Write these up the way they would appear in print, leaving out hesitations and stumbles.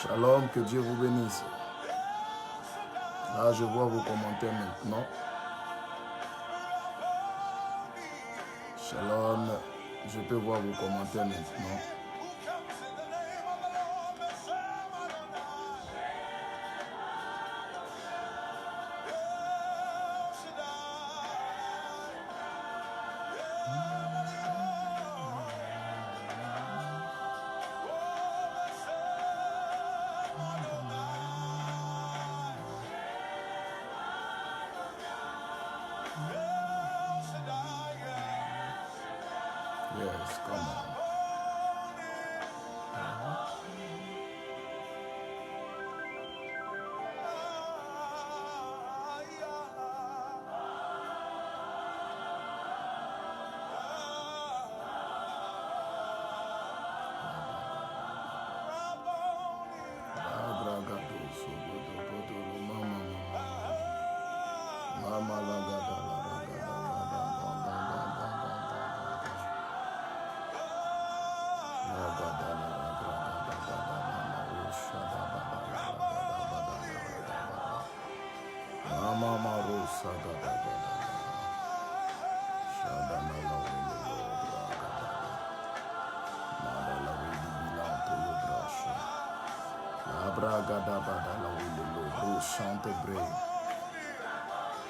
Shalom, que Dieu vous bénisse. Là, je vois vos commentaires maintenant. Shalom, je peux voir vos commentaires maintenant. Yes, come on.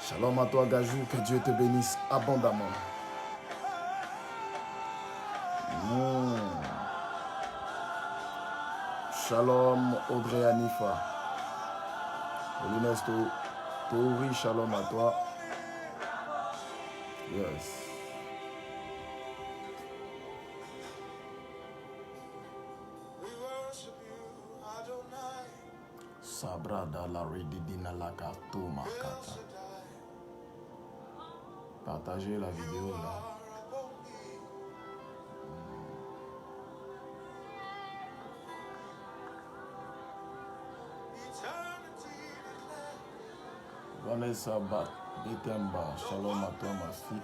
Shalom à toi, Gajou, que Dieu te bénisse abondamment. Shalom, Audrey Anifa. Olinesto, Touri, shalom à toi. Yes. Sabrada la redidina la gato makata. Partagez la vidéo là. Vanessa Betemba, shalom à toi ma fille.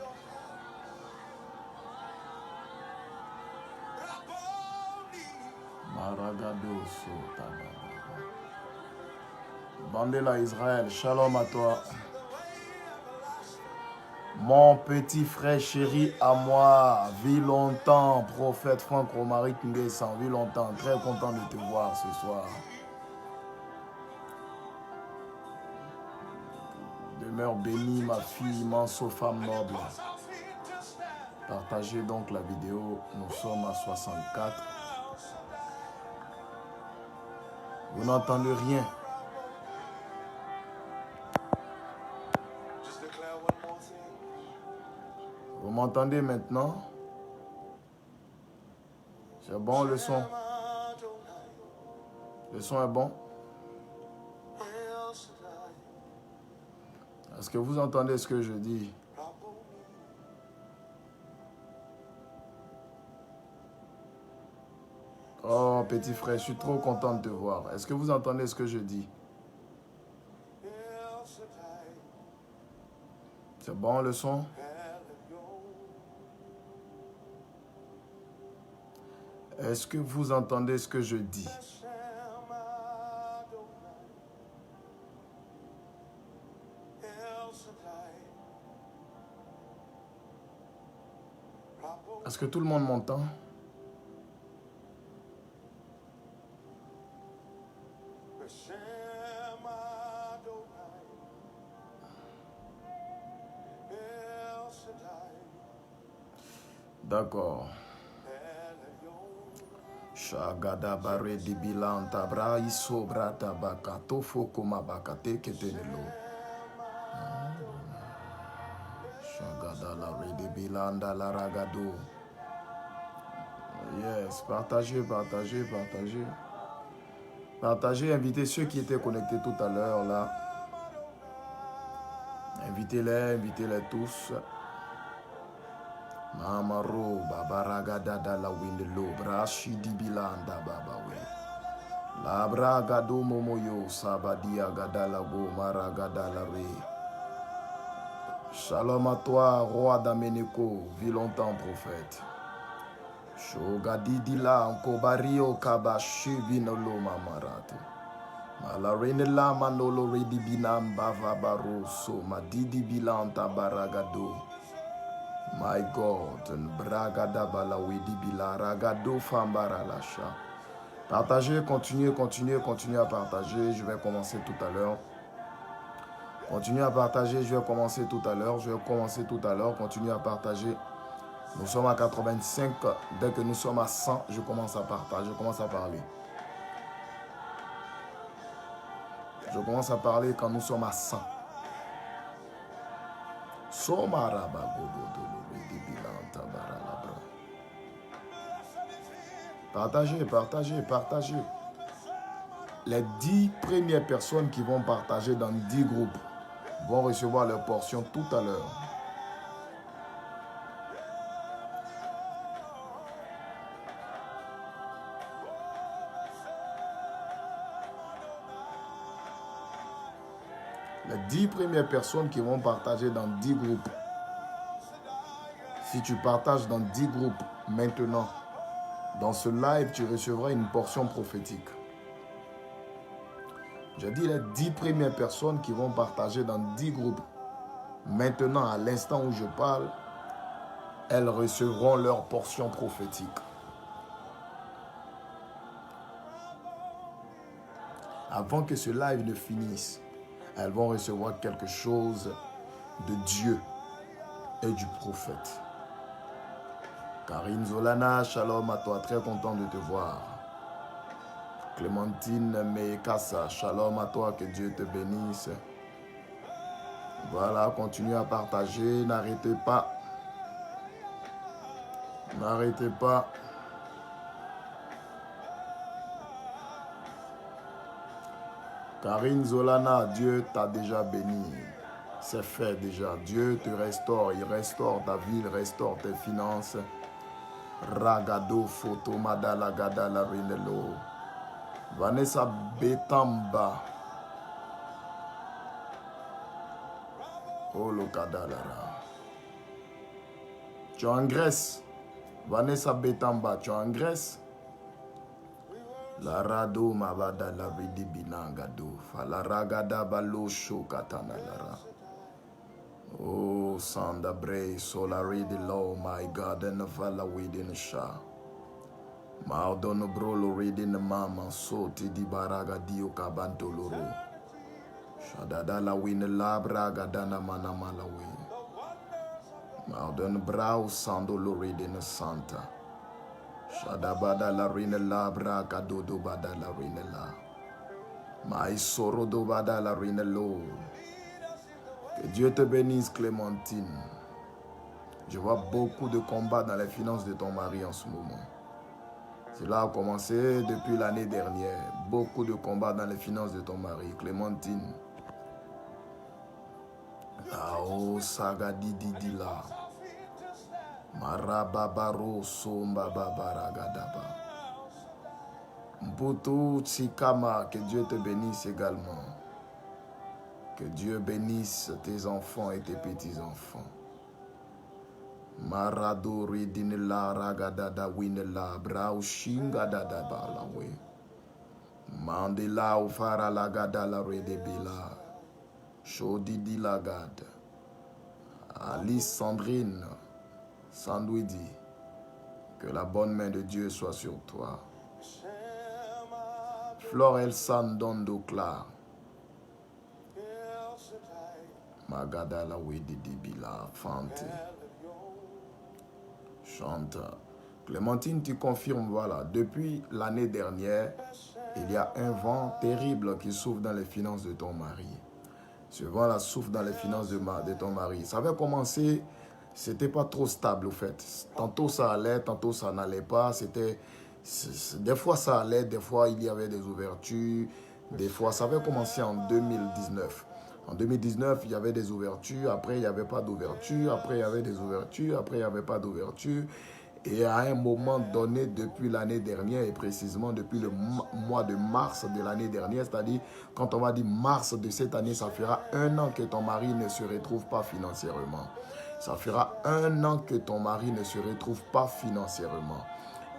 Maragado Sota. Bandela Israël, shalom à toi. Mon petit frère chéri à moi, vis longtemps, prophète Franck Romaric Nguessan, vis longtemps, très content de te voir ce soir. Demeure bénie ma fille, immense femme noble. Partagez donc la vidéo, nous sommes à 64. Vous n'entendez rien. Vous m'entendez maintenant? C'est bon le son? Le son est bon? Est-ce que vous entendez ce que je dis? Oh, petit frère, je suis trop content de te voir. Est-ce que vous entendez ce que je dis? C'est bon le son? Est-ce que vous entendez ce que je dis? Est-ce que tout le monde m'entend? D'accord. Shagada bare di bilan tabra isobra tabaka tofo koma bakate ketenelo. Shagada la re di bilan da la ragado. Yes, partagez, partagez, partagez. Partagez, invitez ceux qui étaient connectés tout à l'heure là. Invitez-les, invitez-les tous. Mamaro babaragada da la windelo brashi di bilanda babawe. La bragado momoyo sabadia gadala go maragada la re. Shalom à toi, roi d'Aménéco, vis longtemps prophète. Shogadidila Ankobario Kabashivino Mamarate. Malarenela Manolo Redibinam Bava Baroso Madidi Bilanta Baragado. My God, Bragada Balawidi Bilaragado Fambaralacha. Partagez, continuez à partager. Je vais commencer tout à l'heure. Continuez à partager, je vais commencer tout à l'heure. Continuez à partager. Nous sommes à 85. Dès que nous sommes à 100, je commence à partager, je commence à parler. Je commence à parler quand nous sommes à 100. Partagez. Les 10 premières personnes qui vont partager dans 10 groupes vont recevoir leur portion tout à l'heure. Les 10 premières personnes qui vont partager dans 10 groupes. Si tu partages dans 10 groupes maintenant, dans ce live, tu recevras une portion prophétique. J'ai dit les 10 premières personnes qui vont partager dans 10 groupes. Maintenant, à l'instant où je parle, elles recevront leur portion prophétique. Avant que ce live ne finisse, elles vont recevoir quelque chose de Dieu et du prophète. Karine Zolana, shalom à toi, très content de te voir. Clémentine Mekassa, shalom à toi, que Dieu te bénisse. Voilà, continuez à partager, n'arrêtez pas. N'arrêtez pas. Karine Zolana, Dieu t'a déjà béni. C'est fait déjà. Dieu te restaure. Il restaure ta vie, il restaure tes finances. Ragado, Foto, Madala, Gadala, Rinelo. Vanessa Betamba. Oh, le Kadalara. Tu es en Grèce. Vanessa Betamba, tu es en Grèce. La rado mabada la vidi binangado. Fala ragada balo shokatana lara. Oh, Sanda Bray, Solari de Law, my God, and the Vala within Sha. Maudono Brolo reading the Mama, so Tidi Baraga Dio Cabantoloro. Shadadala win the Labra Gadana Manamalawi. Maudon Brau Sandolo reading the Santa. Shadabada la Rina Labra Gadodo Bada la Rina La. My Sorodo Bada la Rina Lo. Que Dieu te bénisse, Clémentine. Je vois beaucoup de combats dans les finances de ton mari en ce moment. Cela a commencé depuis l'année dernière. Beaucoup de combats dans les finances de ton mari, Clémentine. Lao Sagadididila. Marababaro Sombababaragadaba. Mputu Tsikama, que Dieu te bénisse également. Que Dieu bénisse tes enfants et tes petits-enfants. Marado ridinela ragadada winela braushinga dada balawe. Mandela ufara lagada la redebila. Shodidi lagada. Alice Sandrine Sandwidi. Que la bonne main de Dieu soit sur toi. Florel Sandondo Clar. Magadala Wedidi Bila Fante. Chante. Clémentine, tu confirmes, voilà, depuis l'année dernière, il y a un vent terrible qui souffle dans les finances de ton mari. Ce vent-là souffle dans les finances de ton mari. Ça avait commencé, c'était pas trop stable au fait. Tantôt ça allait, tantôt ça n'allait pas. Des fois ça allait, des fois il y avait des ouvertures. Des fois, ça avait commencé en 2019. En 2019, il y avait des ouvertures, après il n'y avait pas d'ouverture, après il y avait des ouvertures, après il n'y avait pas d'ouverture. Et à un moment donné, depuis l'année dernière, et précisément depuis le mois de mars de l'année dernière, c'est-à-dire quand on va dire mars de cette année, ça fera 1 an que ton mari ne se retrouve pas financièrement. Ça fera 1 an que ton mari ne se retrouve pas financièrement.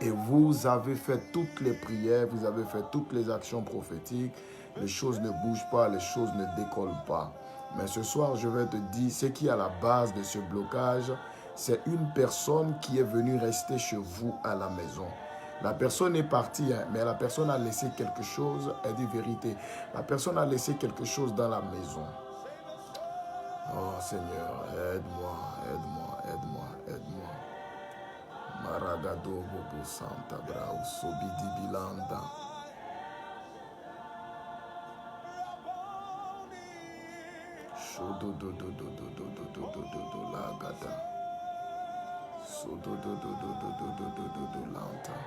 Et vous avez fait toutes les prières, vous avez fait toutes les actions prophétiques. Les choses ne bougent pas, les choses ne décollent pas. Mais ce soir, je vais te dire, ce qui est à la base de ce blocage, c'est une personne qui est venue rester chez vous à la maison. La personne est partie, hein, mais la personne a laissé quelque chose, elle dit vérité. La personne a laissé quelque chose dans la maison. Oh Seigneur, aide-moi, aide-moi, aide-moi, aide-moi. Maragado Bobo Santa Brau Sobidi Bilanda. Shodo do do do do do do do do do do la gada. Sodo do do do do do do do do do lanta.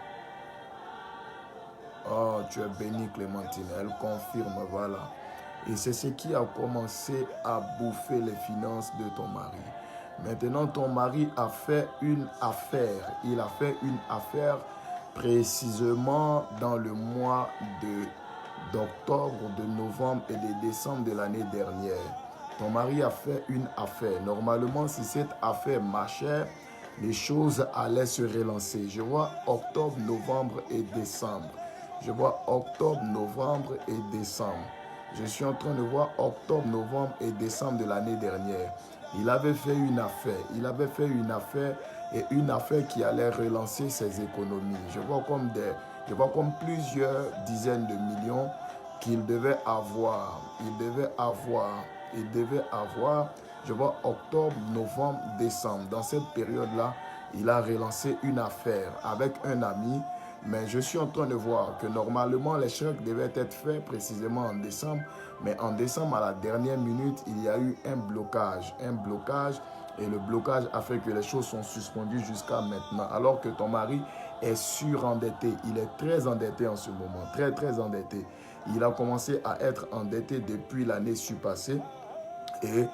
Oh, tu es bénie Clémentine, elle confirme, voilà. Et c'est ce qui a commencé à bouffer les finances de ton mari. Maintenant, ton mari a fait une affaire. Il a fait une affaire précisément dans le mois d'octobre, de novembre et de décembre de l'année dernière. Ton mari a fait une affaire. Normalement, si cette affaire marchait, les choses allaient se relancer. Je vois octobre, novembre et décembre. Je vois octobre, novembre et décembre. Je suis en train de voir octobre, novembre et décembre de l'année dernière. Il avait fait une affaire. Il avait fait une affaire et une affaire qui allait relancer ses économies. Je vois comme plusieurs dizaines de millions qu'il devait avoir. Il devait avoir. Je vois octobre, novembre, décembre. Dans cette période-là, il a relancé une affaire avec un ami. Mais je suis en train de voir que normalement, les chèques devaient être faits précisément en décembre. Mais en décembre, à la dernière minute, il y a eu un blocage. Et le blocage a fait que les choses sont suspendues jusqu'à maintenant. Alors que ton mari est surendetté. Il est très endetté en ce moment. Très, très endetté. Il a commencé à être endetté depuis l'année surpassée. Et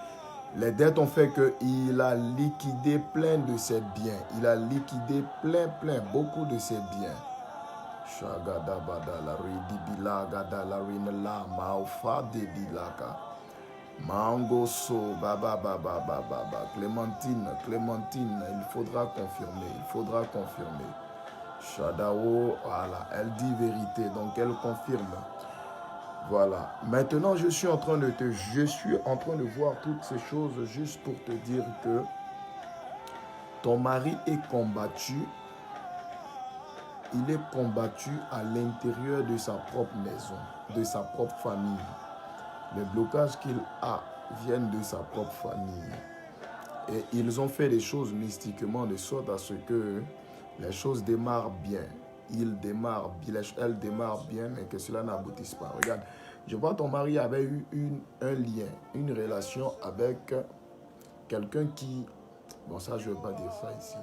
les dettes ont fait qu'il a liquidé plein de ses biens. Il a liquidé beaucoup de ses biens. Shagada bada la ridibila gada la rinela maufa de dilaka. Mango so baba baba baba baba. Clémentine, il faudra confirmer. Shadao, voilà, elle dit vérité, donc elle confirme. Voilà. Maintenant, je suis en train de voir toutes ces choses juste pour te dire que ton mari est combattu. Il est combattu à l'intérieur de sa propre maison, de sa propre famille. Les blocages qu'il a viennent de sa propre famille. Et ils ont fait des choses mystiquement de sorte à ce que les choses démarrent bien. Elle démarre bien, mais que cela n'aboutisse pas. Regarde, je vois ton mari avait eu un lien, une relation avec quelqu'un qui... Bon, ça, je ne vais pas dire ça ici.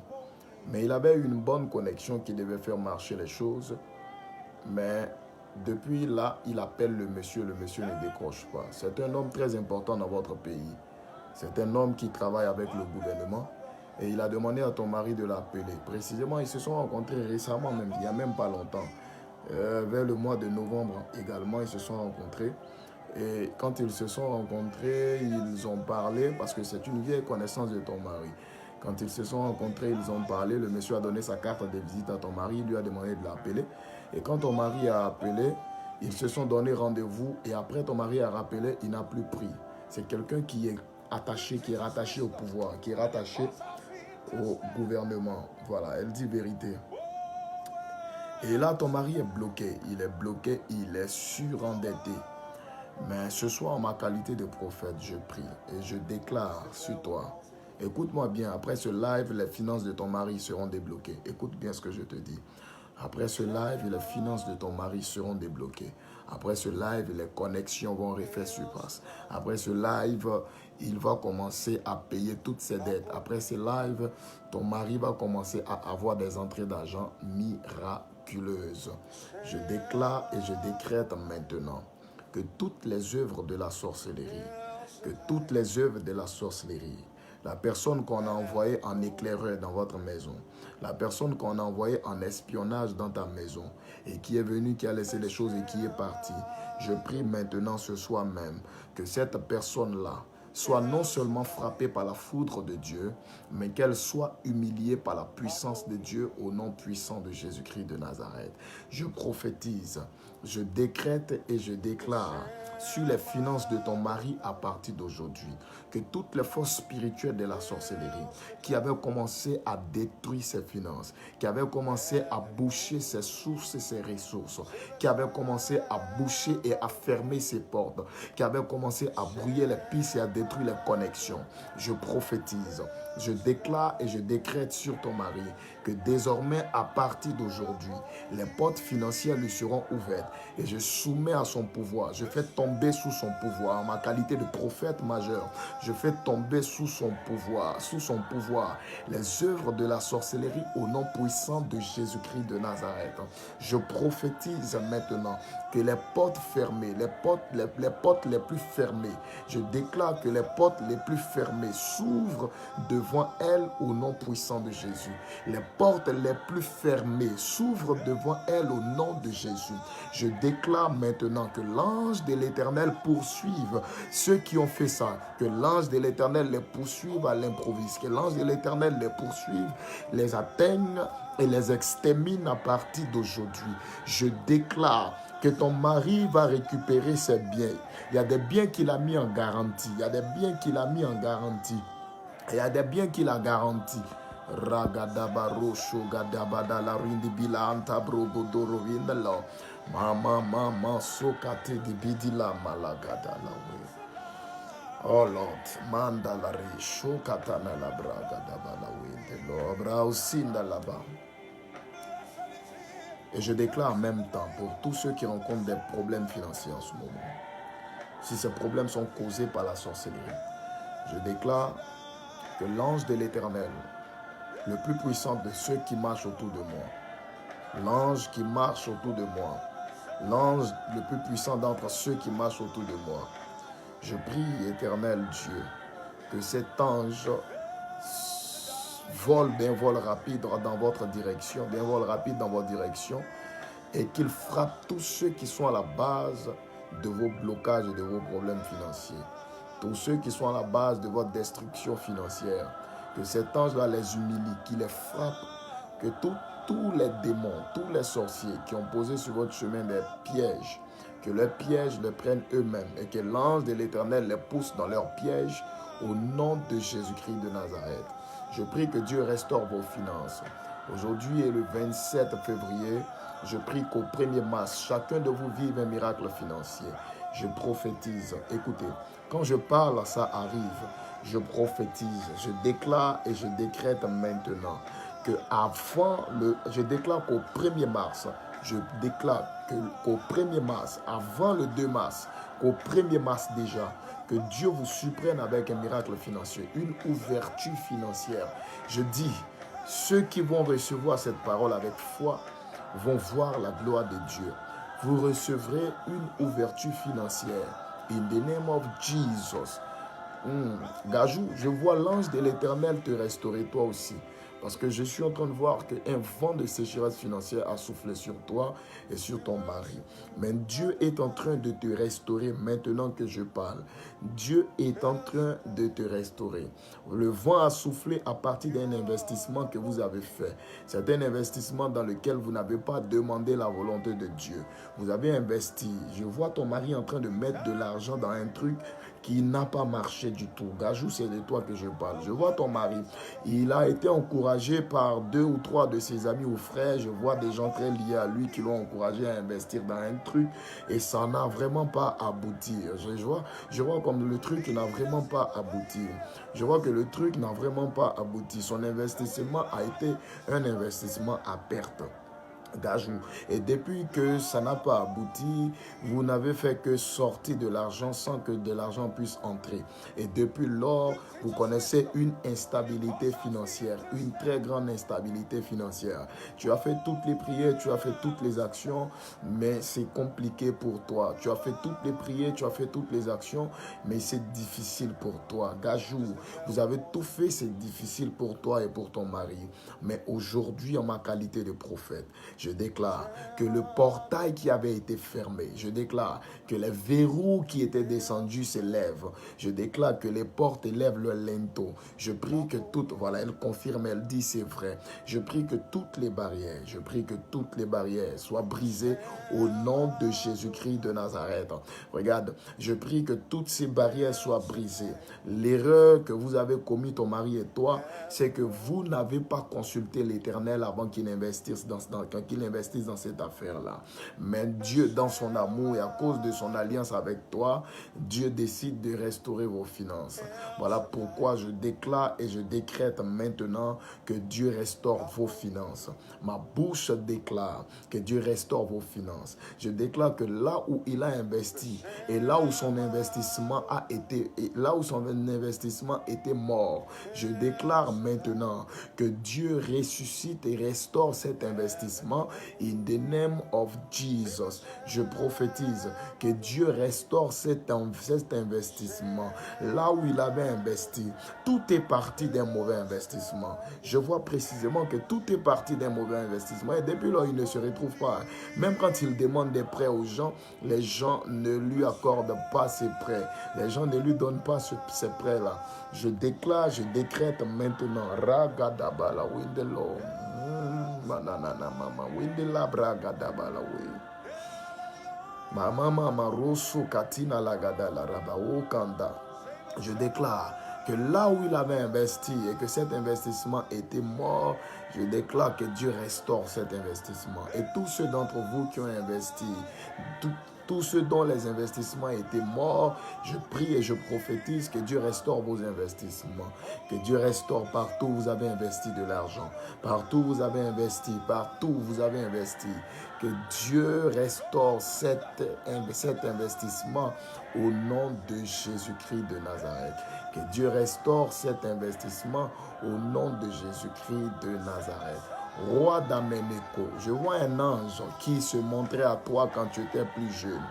Mais il avait une bonne connexion qui devait faire marcher les choses. Mais depuis là, il appelle le monsieur ne décroche pas. C'est un homme très important dans votre pays. C'est un homme qui travaille avec le gouvernement. Et il a demandé à ton mari de l'appeler. Précisément, ils se sont rencontrés récemment, même, il n'y a même pas longtemps. Vers le mois de novembre également, ils se sont rencontrés. Et quand ils se sont rencontrés, ils ont parlé, parce que c'est une vieille connaissance de ton mari. Quand ils se sont rencontrés, ils ont parlé. Le monsieur a donné sa carte de visite à ton mari. Il lui a demandé de l'appeler. Et quand ton mari a appelé, ils se sont donné rendez-vous. Et après, ton mari a rappelé, il n'a plus pris. C'est quelqu'un qui est attaché, qui est rattaché au pouvoir, qui est rattaché au gouvernement. Voilà, elle dit vérité. Et là, ton mari est bloqué. Il est surendetté. Mais ce soir, en ma qualité de prophète, je prie et je déclare sur toi. Écoute-moi bien, après ce live, les finances de ton mari seront débloquées. Écoute bien ce que je te dis. Après ce live, les finances de ton mari seront débloquées. Après ce live, les connexions vont refaire surface. Après ce live, il va commencer à payer toutes ses dettes. Après ce live, ton mari va commencer à avoir des entrées d'argent miraculeuses. Je déclare et je décrète maintenant que toutes les œuvres de la sorcellerie, la personne qu'on a envoyée en éclaireur dans votre maison, la personne qu'on a envoyée en espionnage dans ta maison et qui est venue, qui a laissé les choses et qui est partie, je prie maintenant ce soir même que cette personne-là soit non seulement frappée par la foudre de Dieu, mais qu'elle soit humiliée par la puissance de Dieu au nom puissant de Jésus-Christ de Nazareth. Je prophétise, je décrète et je déclare sur les finances de ton mari à partir d'aujourd'hui, que toutes les forces spirituelles de la sorcellerie qui avaient commencé à détruire ses finances, qui avaient commencé à boucher ses sources et ses ressources, qui avaient commencé à boucher et à fermer ses portes, qui avaient commencé à brouiller les pistes et à détruire les connexions, je prophétise, je déclare et je décrète sur ton mari que désormais, à partir d'aujourd'hui, les portes financières lui seront ouvertes et je soumets à son pouvoir. Je fais tomber sous son pouvoir, en ma qualité de prophète majeur, je fais tomber sous son pouvoir, les œuvres de la sorcellerie au nom puissant de Jésus-Christ de Nazareth. Je prophétise maintenant que les portes fermées, les portes les plus fermées, je déclare que les portes les plus fermées s'ouvrent devant elle au nom puissant de Jésus. Les portes les plus fermées s'ouvrent devant elle au nom de Jésus. Je déclare maintenant que l'ange de l'Éternel poursuive ceux qui ont fait ça, que l'ange de l'Éternel les poursuive à l'improviste, que l'ange de l'Éternel les poursuive, les atteigne et les extermine à partir d'aujourd'hui. Je déclare que ton mari va récupérer ses biens. Il y a des biens qu'il a mis en garantie. Il y a des biens qu'il a mis en garantie. Il y a des biens qu'il a garantis. Ragadabaro gadabada la rindi bila anta brogodoro vindalo. Mama sokate di bidila malagada la we. Oh Lord, manda la re shokatana la braga dabala winde lo bra usinda la ba. Et je déclare en même temps pour tous ceux qui rencontrent des problèmes financiers en ce moment, si ces problèmes sont causés par la sorcellerie, je déclare que l'ange de l'Éternel, le plus puissant de ceux qui marchent autour de moi, l'ange qui marche autour de moi, l'ange le plus puissant d'entre ceux qui marchent autour de moi, je prie, Éternel Dieu, que cet ange vole d'un vol rapide dans votre direction, et qu'il frappe tous ceux qui sont à la base de vos blocages et de vos problèmes financiers, tous ceux qui sont à la base de votre destruction financière, que cet ange-là les humilie, qu'il les frappe, que tous les démons, tous les sorciers qui ont posé sur votre chemin des pièges, que leurs pièges les prennent eux-mêmes et que l'ange de l'Éternel les pousse dans leurs pièges au nom de Jésus-Christ de Nazareth. Je prie que Dieu restaure vos finances. Aujourd'hui est le 27 février. Je prie qu'au 1er mars, chacun de vous vive un miracle financier. Je prophétise. Écoutez, quand je parle, ça arrive. Je prophétise, je déclare et je décrète maintenant que je déclare qu'au 1er mars, je déclare qu'au 1er mars, avant le 2 mars, qu'au 1er mars déjà, que Dieu vous surprenne avec un miracle financier, une ouverture financière. Je dis, ceux qui vont recevoir cette parole avec foi vont voir la gloire de Dieu. Vous recevrez une ouverture financière. In the name of Jesus. Gajou, je vois l'ange de l'Éternel te restaurer toi aussi. Parce que je suis en train de voir qu'un vent de sécheresse financière a soufflé sur toi et sur ton mari. Mais Dieu est en train de te restaurer maintenant que je parle. Dieu est en train de te restaurer. Le vent a soufflé à partir d'un investissement que vous avez fait. C'est un investissement dans lequel vous n'avez pas demandé la volonté de Dieu. Vous avez investi. Je vois ton mari en train de mettre de l'argent dans un truc qui n'a pas marché du tout. Gajou, c'est de toi que je parle. Je vois ton mari. Il a été encouragé par 2 ou 3 de ses amis ou frères. Je vois des gens très liés à lui qui l'ont encouragé à investir dans un truc et ça n'a vraiment pas abouti. Je vois comme le truc n'a vraiment pas abouti. Je vois que le truc n'a vraiment pas abouti. Son investissement a été un investissement à perte. Gajou. Et depuis que ça n'a pas abouti, vous n'avez fait que sortir de l'argent sans que de l'argent puisse entrer. Et depuis lors, vous connaissez une instabilité financière, une très grande instabilité financière. Tu as fait toutes les prières, tu as fait toutes les actions, mais c'est compliqué pour toi. Tu as fait toutes les prières, tu as fait toutes les actions, mais c'est difficile pour toi. Gajou, vous avez tout fait, c'est difficile pour toi et pour ton mari. Mais aujourd'hui, en ma qualité de prophète, Je déclare que le portail qui avait été fermé, je déclare que les verrous qui étaient descendus se lèvent. Je déclare que les portes lèvent le linteau. Je prie que toutes, voilà, elle confirme, elle dit c'est vrai. Je prie que toutes les barrières, soient brisées au nom de Jésus-Christ de Nazareth. Regarde, je prie que toutes ces barrières soient brisées. L'erreur que vous avez commise, ton mari et toi, c'est que vous n'avez pas consulté l'Éternel avant qu'il investisse dans cette affaire-là. Mais Dieu, dans son amour et à cause de son alliance avec toi, Dieu décide de restaurer vos finances. Voilà pourquoi je déclare et je décrète maintenant que Dieu restaure vos finances. Ma bouche déclare que Dieu restaure vos finances. Je déclare que là où il a investi et là où son investissement était mort, je déclare maintenant que Dieu ressuscite et restaure cet investissement in the name of Jesus. Je prophétise que Dieu restaure cet investissement. Là où il avait investi, tout est parti d'un mauvais investissement. Je vois précisément que tout est parti d'un mauvais investissement et depuis là, il ne se retrouve pas. Même quand il demande des prêts aux gens, les gens ne lui accordent pas ces prêts. Les gens ne lui donnent pas ces prêts-là. Je déclare, je décrète maintenant. Ragadabala windelo. Manana mama windela bragadabala we. Mama rosso katina lagada la rabao kanda. Je déclare que là où il avait investi et que cet investissement était mort, je déclare que Dieu restaure cet investissement. Et tous ceux d'entre vous qui ont investi, tous ceux dont les investissements étaient morts, je prie et je prophétise que Dieu restaure vos investissements. Que Dieu restaure partout où vous avez investi de l'argent. Partout où vous avez investi, partout où vous avez investi. Que Dieu restaure cet investissement au nom de Jésus-Christ de Nazareth. Que Dieu restaure cet investissement au nom de Jésus-Christ de Nazareth. Roi d'Amenéco, je vois un ange qui se montrait à toi quand tu étais plus jeune.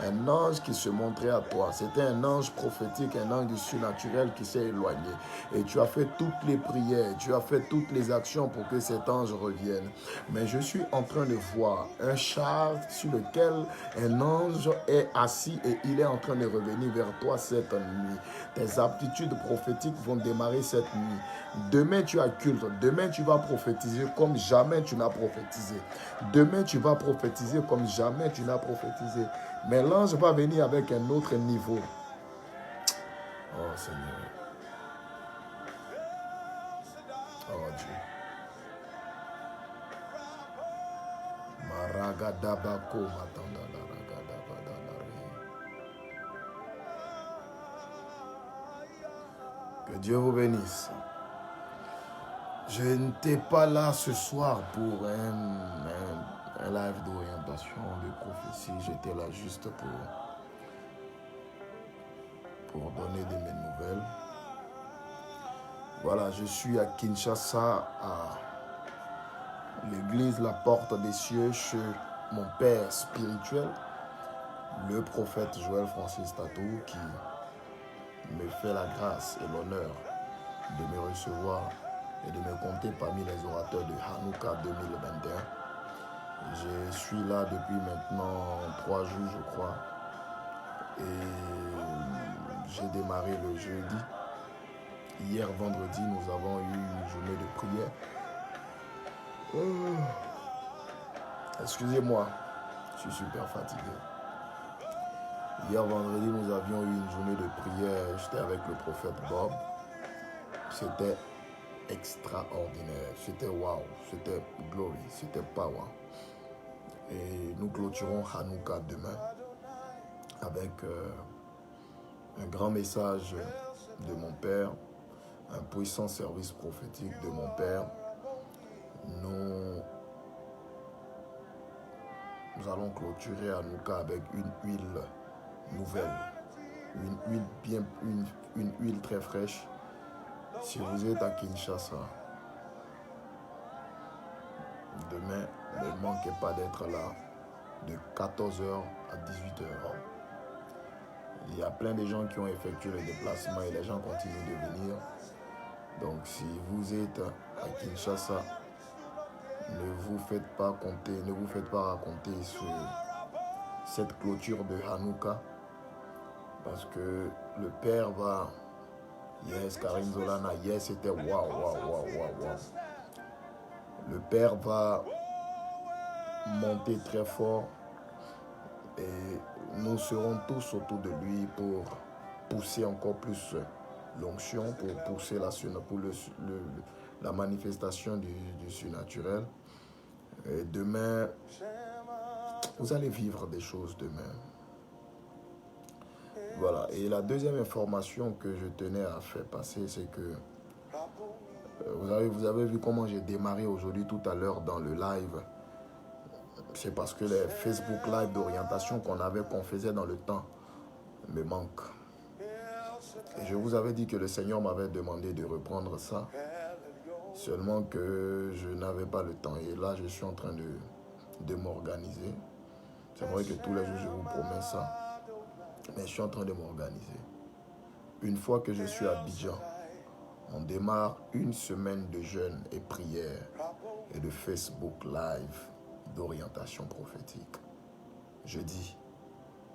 Un ange qui se montrait à toi. C'était un ange prophétique, un ange du surnaturel qui s'est éloigné. Et tu as fait toutes les prières, tu as fait toutes les actions pour que cet ange revienne. Mais je suis en train de voir un char sur lequel un ange est assis et il est en train de revenir vers toi cette nuit. Tes aptitudes prophétiques vont démarrer cette nuit. Demain, tu as culte. Demain, tu vas prophétiser comme jamais tu n'as prophétisé. Demain, tu vas prophétiser comme jamais tu n'as prophétisé. Mais l'ange va venir avec un autre niveau. Oh Seigneur. Oh Dieu. Maragadabako matanda que Dieu vous bénisse. Je n'étais pas là ce soir pour un live d'orientation, de prophétie. J'étais là juste pour donner de mes nouvelles. Voilà, je suis à Kinshasa, à l'église La Porte des Cieux, chez mon père spirituel, le prophète Joël Francis Tatou, qui me fait la grâce et l'honneur de me recevoir et de me compter parmi les orateurs de Hanouka 2021. Je suis là depuis maintenant 3 jours, je crois. Et j'ai démarré le jeudi. Hier, vendredi, nous avons eu une journée de prière. Excusez-moi, je suis super fatigué. Hier, vendredi, nous avions eu une journée de prière. J'étais avec le prophète Bob. C'était extraordinaire. C'était wow. C'était glory. C'était power. Et nous clôturons Hanouka demain avec un grand message de mon père, un puissant service prophétique de mon père. Nous allons clôturer Hanouka avec une huile nouvelle, une huile très fraîche. Si vous êtes à Kinshasa, demain, ne manquez pas d'être là de 14h à 18h. Il y a plein de gens qui ont effectué le déplacement et les gens continuent de venir. Donc si vous êtes à Kinshasa, Ne vous faites pas compter, ne vous faites pas raconter cette clôture de Hanouka. Parce que le Père va... Yes, Karim Zolana, yes, c'était waouh, waouh, waouh, waouh, waouh. Le Père va monter très fort et nous serons tous autour de lui pour pousser encore plus l'onction, pour pousser la manifestation du surnaturel. Et demain, vous allez vivre des choses demain. Voilà. Et la deuxième information que je tenais à faire passer, c'est que vous avez vu comment j'ai démarré aujourd'hui tout à l'heure dans le live. C'est parce que les Facebook Live d'orientation qu'on faisait dans le temps me manquent. Et je vous avais dit que le Seigneur m'avait demandé de reprendre ça. Seulement que je n'avais pas le temps. Et là, je suis en train de m'organiser. C'est vrai que tous les jours, je vous promets ça. Mais je suis en train de m'organiser. Une fois que je suis à Abidjan, on démarre une semaine de jeûne et prière et de Facebook Live d'orientation prophétique. Je dis,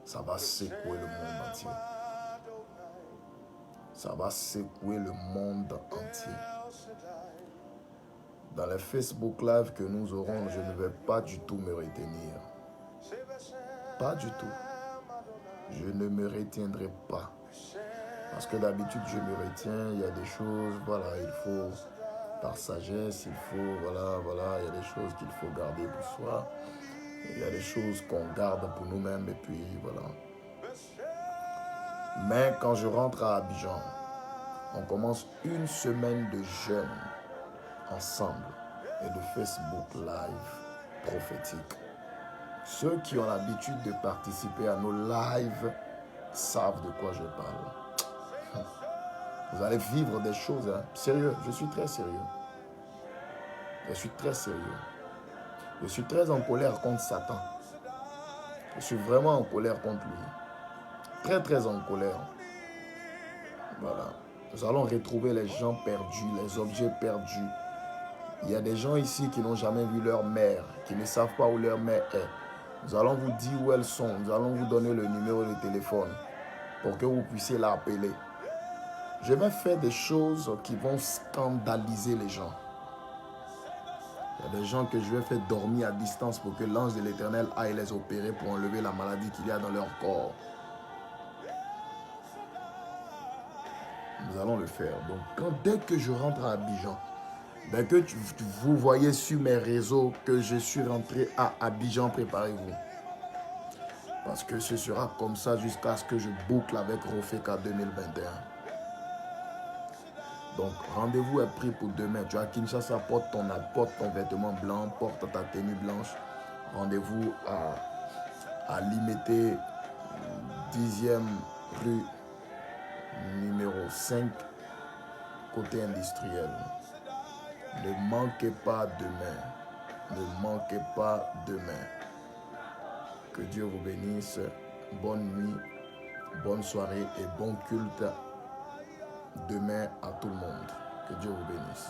ça va secouer le monde entier. Ça va secouer le monde entier. Dans les Facebook Live que nous aurons, je ne vais pas du tout me retenir. Pas du tout. Je ne me retiendrai pas. Parce que d'habitude, je me retiens, il y a des choses, voilà, il faut, par sagesse, il faut, voilà, il y a des choses qu'il faut garder pour soi. Il y a des choses qu'on garde pour nous-mêmes et puis voilà. Mais quand je rentre à Abidjan, on commence une semaine de jeûne ensemble et de Facebook Live prophétique. Ceux qui ont l'habitude de participer à nos lives savent de quoi je parle. Vous allez vivre des choses, hein. Sérieux, je suis très sérieux. Je suis très sérieux. Je suis très en colère contre Satan. Je suis vraiment en colère contre lui. Très, très en colère. Voilà. Nous allons retrouver les gens perdus, les objets perdus. Il y a des gens ici qui n'ont jamais vu leur mère, qui ne savent pas où leur mère est. Nous allons vous dire où elles sont. Nous allons vous donner le numéro de téléphone pour que vous puissiez l'appeler. Je vais faire des choses qui vont scandaliser les gens. Il y a des gens que je vais faire dormir à distance pour que l'ange de l'Éternel aille les opérer pour enlever la maladie qu'il y a dans leur corps. Nous allons le faire. Donc, dès que je rentre à Abidjan, dès que vous voyez sur mes réseaux que je suis rentré à Abidjan, préparez-vous. Parce que ce sera comme ça jusqu'à ce que je boucle avec Rofeka 2021. Donc, rendez-vous est pris pour demain. Tu as Kinshasa, porte ton vêtement blanc, porte ta tenue blanche. Rendez-vous à Limité, 10e rue, numéro 5, côté industriel. Ne manquez pas demain. Ne manquez pas demain. Que Dieu vous bénisse. Bonne nuit, bonne soirée et bon culte demain à tout le monde. Que Dieu vous bénisse.